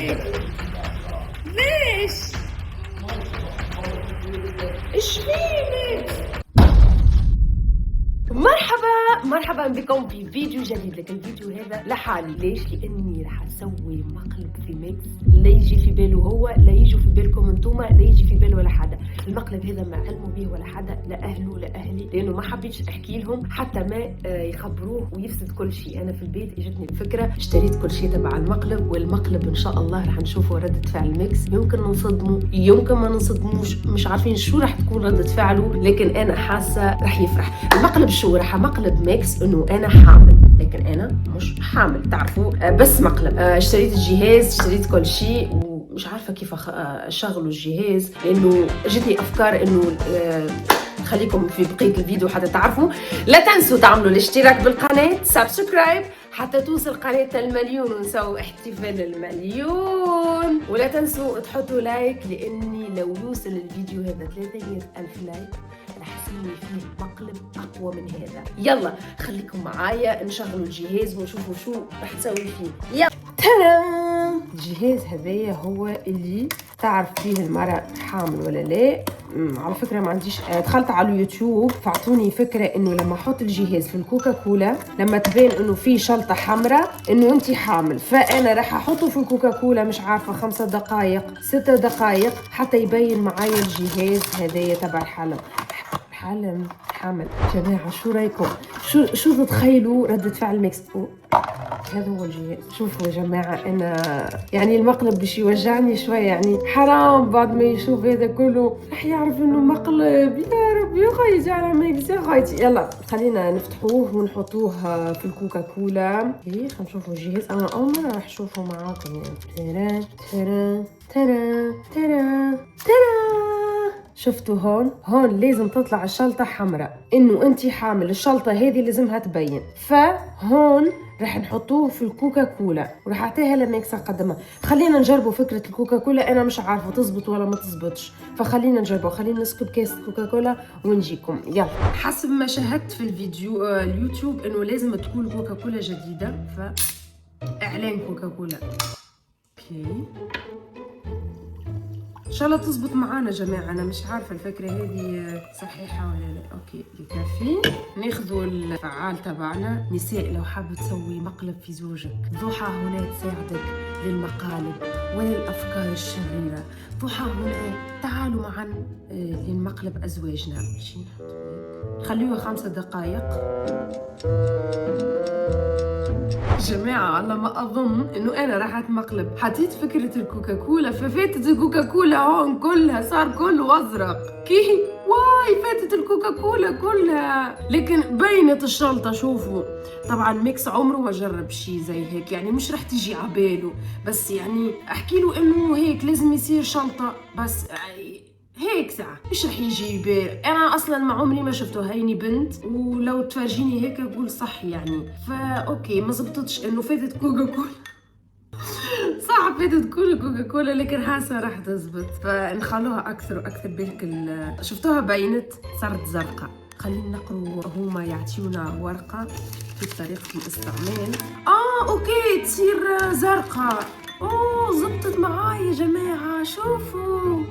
هيك؟ ليش؟ ايش فينك؟ مرحبا بكم في فيديو جديد. لكن الفيديو هذا لحالي. ليش؟ لاني راح اسوي مقلب في ميكس لا يجي في باله هو، لا يجي في بالكم انتوما، لا يجي في بال ولا حدا. المقلب هذا ما علموا به ولا حدا، لا اهله لا اهلي، لانه ما حبيتش احكي لهم حتى ما يخبروه ويفسد كل شيء. انا في البيت اجتني الفكره، اشتريت كل شيء تبع المقلب، والمقلب ان شاء الله راح نشوفوا ردة فعل ميكس. يمكن ننصدموا يمكن ما ننصدموش، مش عارفين شو راح تكون ردة فعله، لكن انا حاسه راح يفرح. المقلب شو راح مقلب ميكس انه انا حامل، لكن انا مش حامل تعرفوا، بس مقلب. اشتريت الجهاز، اشتريت كل شيء، ومش عارفه كيف اشغلوا الجهاز، لانه جتني افكار انه خليكم في بقيه الفيديو حتى تعرفوا. لا تنسوا تعملوا الاشتراك بالقناه، سبسكرايب حتى توصل قناه المليون ونسوي احتفال المليون. ولا تنسوا تحطوا لايك، لاني لو يوصل الفيديو هذا 300,000 لايك راح اسوي فيه مقلب اقوى من هذا. يلا خليكم معايا نشغلوا الجهاز ونشوفوا شو راح نسوي فيه. يلا ترى الجهاز هذايا هو اللي تعرف فيه المرأة حامل ولا لا. على فكرة ما عنديش، دخلت على اليوتيوب فاعطوني فكرة انه لما احط الجهاز في الكوكا كولا لما تبين انه في شلطة حمراء انه انت حامل، فانا راح احطه في الكوكا كولا مش عارفة 5 دقائق 6 دقائق حتى يبين معايا الجهاز هذايا تبع الحلم. حامل. جماعة شو رايكم؟ شو تتخيلوا ردة فعل ميكس؟ هذا هو الجهاز. شوفوا يا جماعة، أنا يعني المقلب باش يوجعني شوية، يعني حرام بعد ما يشوف هذا كله راح يعرف إنه مقلب. يا ربي يا خيتي على ميكس يا خيتي. يلا خلينا نفتحوه ونحطوه في الكوكا كولا. خلينا نشوفوا الجهاز. أنا أول مرة راح أشوفه معاكم يعني. ترى شفتوا هون لازم تطلع الشلطة حمراء انه انتي حامل. الشلطة هذه لازمها تبين، فهون راح نحطوه في الكوكا كولا وراح اعطيها لميكس اقدمها. خلينا نجربوا فكرة الكوكا كولا، انا مش عارفة تزبط ولا ما تزبطش، فخلينا نجربوا. خلينا نسكب كاس كوكا كولا ونجيكم. يلا حسب ما شاهدت في الفيديو اليوتيوب انه لازم تكون كوكا كولا جديدة، فاعلان كوكا كولا. اوكي ان شاء الله تزبط معانا جماعه. انا مش عارفه الفكره هذه صحيحه ولا لا. اوكي بكفي. ناخذوا الفعال تبعنا. نساء لو حابه تسوي مقلب في زوجك، ضحى هنا تساعدك للمقالب وللافكار الشريره. ضحى هنا تعالوا معا للمقلب ازواجنا. ماشي خلوها 5 دقائق. جماعة على ما أظن إنه أنا راح أتمقلب. حطيت فكرة الكوكا كولا ففاتت الكوكا كولا هون كلها، صار كله أزرق. كي واي فاتت الكوكا كولا كلها، لكن بينت الشلطة. شوفوا طبعا ميكس عمره ما جرب شي زي هيك، يعني مش رح تجي عباله، بس يعني أحكي له إنه هيك لازم يصير شلطة، بس هيك ساعة مش رح يجي بال. انا اصلا ما عمري ما شفته، هيني بنت ولو تفرجيني هيك اقول صح يعني. فا اوكي ما زبطتش انه فاتت كوكا كولا. صح فاتت كوكا كولا، لكن حاسه راح تزبط، فنخلوها اكثر واكثر. بهيك شفتوها بينت صارت زرقاء. خلينا نقروا هما يعطيونا ورقه في طريقه الاستعمال. اوكي تصير زرقاء. زبطت معاي يا جماعه. شوفوا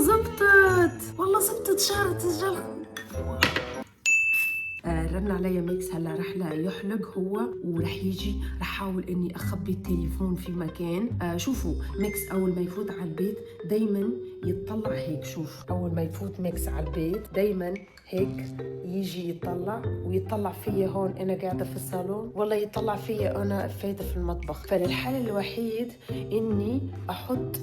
زبطت والله، زبطت شهرت الجلخ. رن علي ميكس هلا رح لا يحلق هو ورح يجي. رح احاول اني اخبي التليفون في مكان. شوفوا ميكس اول ما يفوت على البيت دايما يتطلع هيك. شوف اول ما يفوت ميكس على البيت دايما هيك يجي يطلع فيا هون انا قاعده في الصالون، والله يطلع فيا انا فايته في المطبخ. فالحل الوحيد اني احط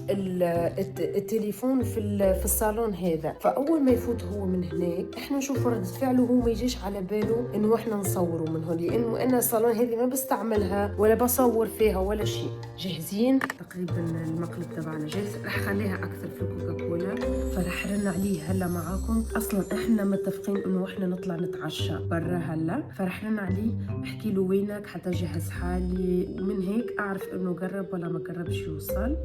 التليفون في الصالون هذا. فاول ما يفوت هو من هناك احنا نشوف ردة فعله، هو ما يجيش على باله انه احنا نصوره من هون، لانه انا الصالون هذه ما بستعملها ولا بصور فيها ولا شيء. جاهزين تقريبا المقلب تبعنا جاهز. رح خليها اكثر في الكوكا كولا، فرح رن عليه هلا معاكم. اصلا احنا متفقين انه احنا نطلع نتعشى برا هلا، فرح رن عليه احكي له وينك حتى جهز حالي، ومن هيك اعرف انه قرب ولا ما قربش يوصل.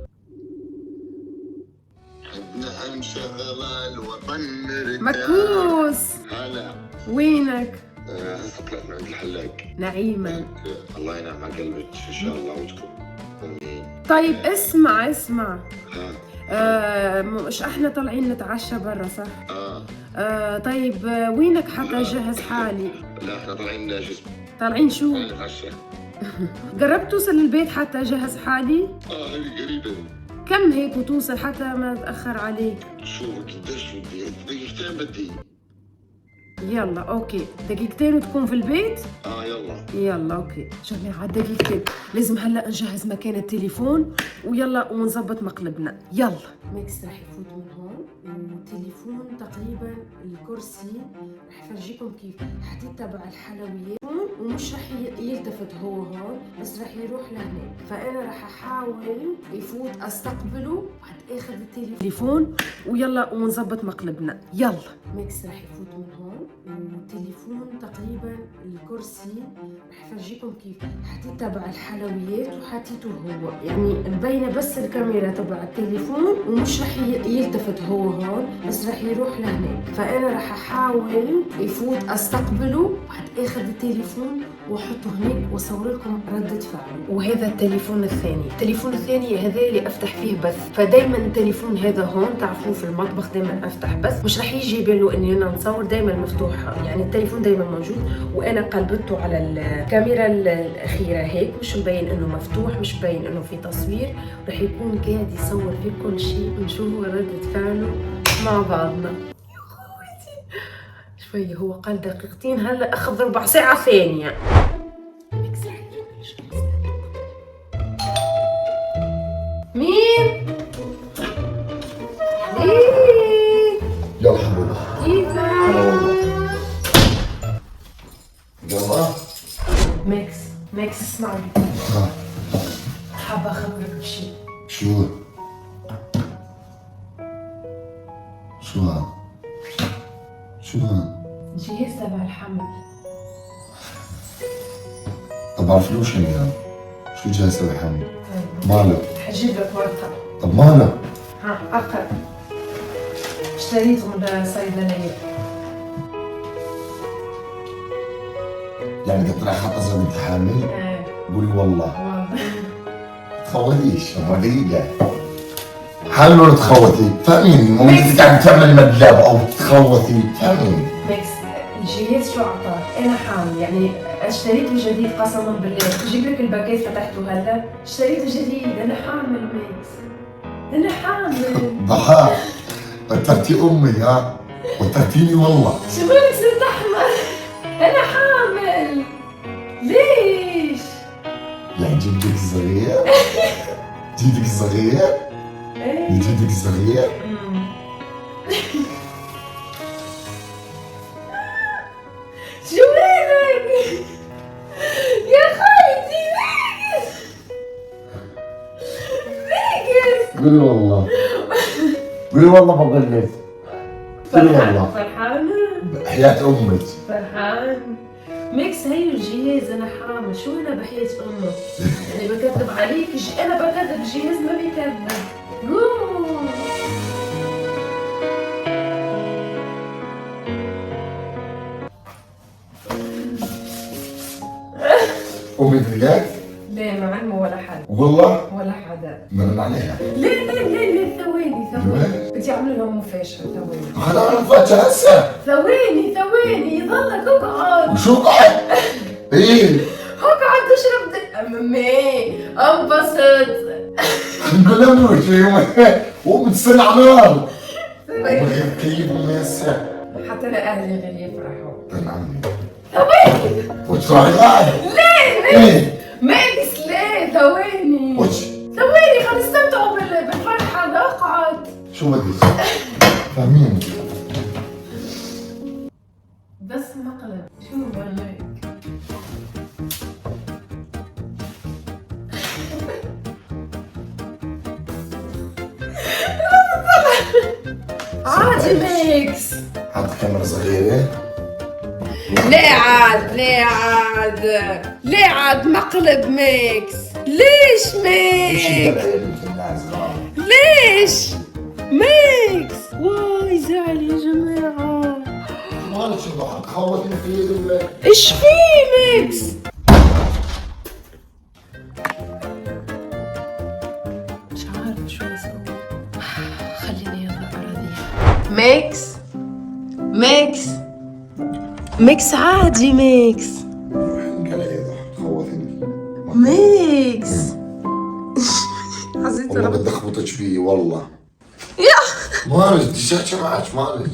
مكوس هلا وينك؟ هسه طلعت من عند الحلاق. نعيما الله ينعم على قلبك ان شاء الله وتكون امين. طيب اسمع مش احنا طالعين نتعشى برا صح؟ طيب وينك حتى جهز حالي؟ لا احنا طالعين جسم. طالعين شو؟ نتعشى. قربت توصل البيت حتى جهز حالي؟ هي قريبة. كم هيك وتوصل حتى ما اتأخر عليك؟ شو قديش بدي؟ دقيقتين بدي. يلا اوكي، دقيقتين وتكون في البيت؟ يلا اوكي جماعة دقيقتين، لازم هلا نجهز مكان التليفون ويلا ونظبط مقلبنا. يلا ميكس راح يفوت من هون والتليفون تقريبا الكرسي راح يفرجيكم كيف حتتبع الحلويات ومش راح يلتفت هو هون، بس راح يروح لهناك. فانا راح احاول يفوت استقبله وحد اخذ التليفون ويلا ونظبط مقلبنا. يلا ميكس راح يفوت من هون والتليفون تقريبا الكرسي راح يفرجيكم كيف حتتبع الحلويات وحتيته هو، يعني مبينه بس الكاميرا تبع التليفون ومش راح يلتفت هو هون، بس راح يروح لهناك. فانا راح احاول يفوت استقبله وحد اخذ التليفون واحطه هناك واصور لكم ردة فعله. وهذا التليفون الثاني هذا اللي افتح فيه بث، فدايما التليفون هذا هون تعرفوه في المطبخ دايما افتح بث، مش راح يجي يبان اني انا نصور، دايما مفتوح، يعني التليفون دايما موجود وانا قلبته على الكاميرا الاخيره هيك، مش مبين انه مفتوح، مش مبين انه في تصوير، راح يكون قاعد يصور في كل شيء ونشوف ردة فعله مع بعضنا. شوي هو قال دقيقتين، هلا اخذ ربع ساعه ثانيه. مين؟ يلا حبيبي. كيفك؟ يلا ميكس اسمعني، حابة اخبرك بشيء. شو هذا؟ جهاز تبع الحمل. طب عرفلوش يعني شو جهاز تبع الحمل؟ ماله؟ حجيب لك ورقة. طب ماله؟ اقرأ. اشتريته من الصيدلية. يعني طلع خط ازرق انت حامل؟ قولي والله. تخوتيش اما دقيقة. حامل ولا تخوتي؟ فاهمين؟ ممكن قاعد تعمل مدلب او تخوتي، فاهمين؟ ميكس الجهاز شو اعطاك؟ انا حامل، يعني اشتريته جديد قسما بالله، جيب لك الباكيت فتحته هلا، اشتريته جديد، انا حامل ميكس. انا حامل. ضحاك وترتي امي وترتيني والله. شو مالك صرت احمر؟ انا حامل. ليش؟ يعني جدك الصغير؟ جدك الصغير؟ جدك الصغير؟ شو مالك؟ يا خالتي ميكس. قولي والله بقول لك. قولي والله. فرحانة؟ حياة أمك. فرحان؟ ميكس هي الجهاز، أنا حامل، شو أنا بحياة أمك؟ يعني بكذب عليك؟ أنا بكذب، الجهاز ما بيكذب. قوم. أمي تلقاك؟ لا ما علمه ولا حدا. والله؟ ولا حدا. مرن عليها. لا ثواني بدي أعمل لهم مفاجأة. ثواني. أنا أعرف فاتحة هسه. ثواني يضلك اقعد. وشو قعد؟ إيه؟ اقعد اشرب امي انبسط. نقول لهم شيء وبتصير على نار. وغير كيف أمي هسه. حتى أنا أهلي غير يفرحوا. كان عمي. ثواني. وتروحي قاعد؟ ليه؟ ماكس ليه؟ ثواني. ثواني خلينا نستمتعوا بالفرحة. اقعد. شو بدك؟ فاهمين؟ بس مقلب. شو بالك؟ عادي ميكس. حط كاميرا صغيرة. ليه عاد مقلب ميكس؟ ليش ميكس؟ ليش؟ ميكس واي زعل يا جماعة. مالك شو ضحك خوتني في ايدي ولا ايش في ميكس؟ عارفة شو أسوي. خليني يلا أراضيها. ميكس عادي ميكس. قال يا ضحى تخوفني. ميكس. حسيت والله بدي اخبطك فيه والله. مالك دشاشة معك مالك.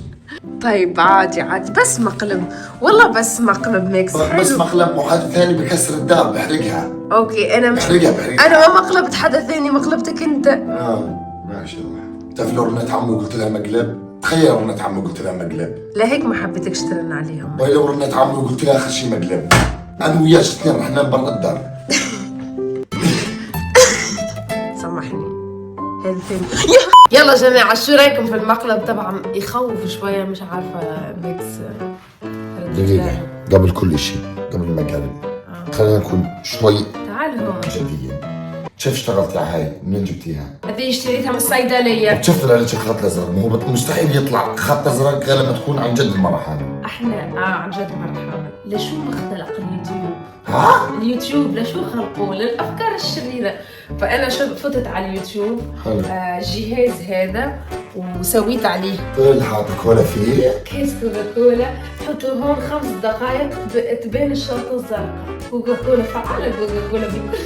طيب عادي بس مقلب والله، بس مقلب ميكس حلو. بس مقلب مو حد ثاني بكسر الدار بحرقها. اوكي انا مش بحرقها. انا ما مقلبت حدا ثاني، مقلبتك انت. ماشي الله. بتعرف لو رنت عمي وقلت لها مقلب، تخيل رنت عمي وقلت لها مقلب. لهيك ما حبيتك اشترن عليهم. باي لو رنت عمي وقلت لها اخر شيء مقلب، انا وياك اثنين رح ننام برا الدار. سامحني هذا ثاني. يلا جماعة شو رايكم في المقلب؟ طبعا يخوف شوية، مش عارفة ميكس. دقيقة قبل كل شيء، قبل المقالب خلينا نكون شوي تعال هون جديين. كيف اشتغلتي على هاي؟ منين جبتيها؟ هذه اشتريتها من الصيدلية. شفت لها ليش خط ازرق؟ مو مستحيل يطلع خط ازرق غير لما تكون عن جد المرة حامل. احنا عن جد مرة حامل. لشو مختلق اليوتيوب؟ ها؟ اليوتيوب لشو خلقوه؟ للافكار الشريرة. فانا فتت على اليوتيوب جهاز هذا وسويت عليه طلع كولا فيه كيس كوكاكولا. حطوا هون 5 دقائق تبين الشرطة الزرقاء. كوكاكولا فعالة، كوكاكولا بكل.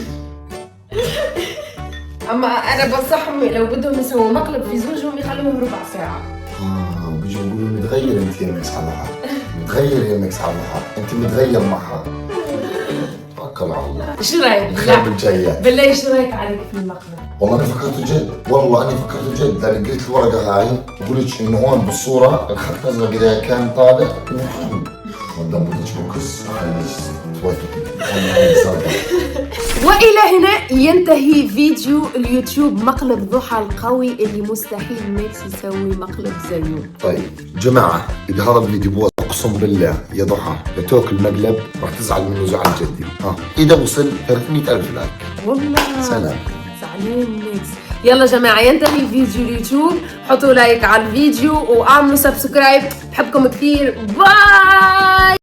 اما انا بنصحهم لو بدهم يسووا مقلب في زوجهم يخلوهم ربع ساعة. بيجوا يقولوا متغير انت يا ميكس على حق، متغير يا ميكس على حق، انت متغير معها. توكل على الله. شو رايك؟ الخير بالجايات. بالله شو رايك عليك في المقلب؟ والله انا فكرت جد، والله انا فكرت جد، لان قلت الورقه هاي وقلت انه هون بالصوره الخط الازرق اذا كان طالع قدام بدك بوكس والى هنا ينتهي فيديو اليوتيوب مقلب ضحى القوي اللي مستحيل ميكس يسوي مقلب زيه. طيب جماعه اذا هذا الفيديو بوصل اقسم بالله يا ضحى لتاكل مقلب راح تزعل منه زعل جدي. اذا وصل 300,000 لايك والله سلام. زعلان ميكس. يلا جماعة ينتهي فيديو اليوتيوب، حطوا لايك على الفيديو واعملوا سبسكرايب. بحبكم كثير، باي.